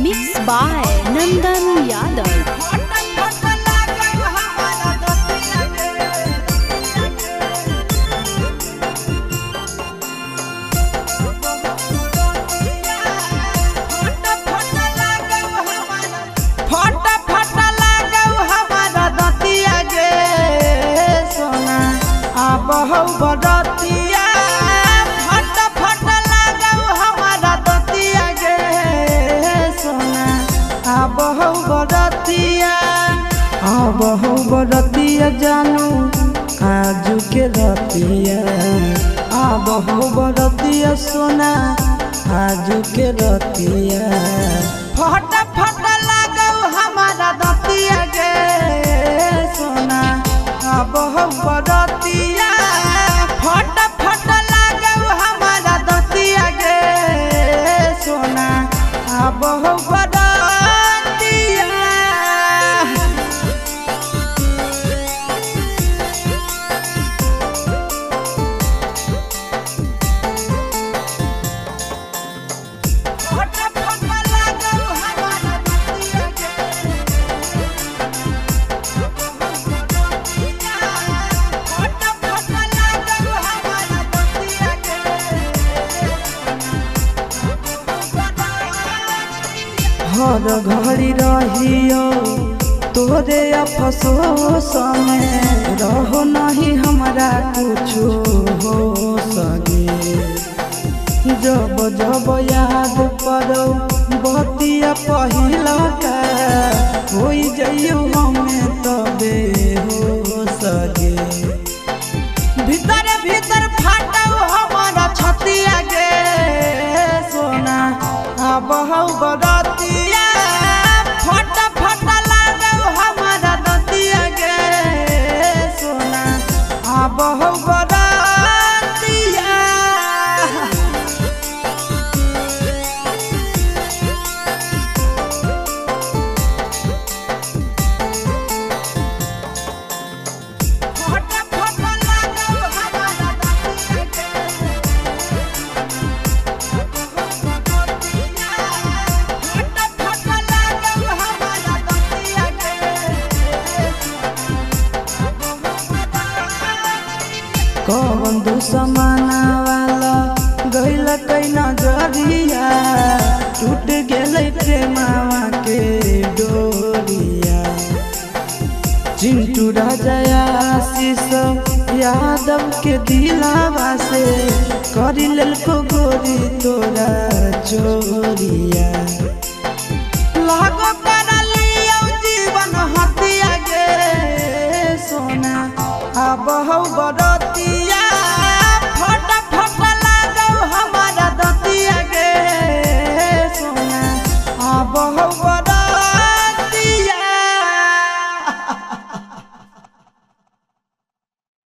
Mixed by Nandan Yadav. बहु बरतिया फट फट लागौ हमारा दतिया गे सोना बहु बरतिया जानू आजू के रतिया बहु बरतिया सोना आजू के रतिया फट फट लागौ हमारा दतिया गे सोना बहु बरतिया फट फट लागौ हमारा दतिया गे सोना बहु बरतिया फट फट लागौ हमारा दतिया हर घड़ी रहियो तोरे अफसोस में रहो नहीं हमारा कुछ हो सके जब जब याद पड़ो बतिया पहिला का हो जाइयो हमें तबे हो सके भीतर भीतर फाटो हमारा छतिया गे सोना बहु बरतिया फट फट लागौ हमारा दतिया गे सोना बहु बरतिया फट फट लागौ हमारा दतिया कौन दुश्मना वाला गइल कई नजरिया टूट गेलै प्रेमावा के डोरिया चिंटू राजा आशीष यादव के दिलावा से करी लेलको गोरी तोरा चोरिया लागो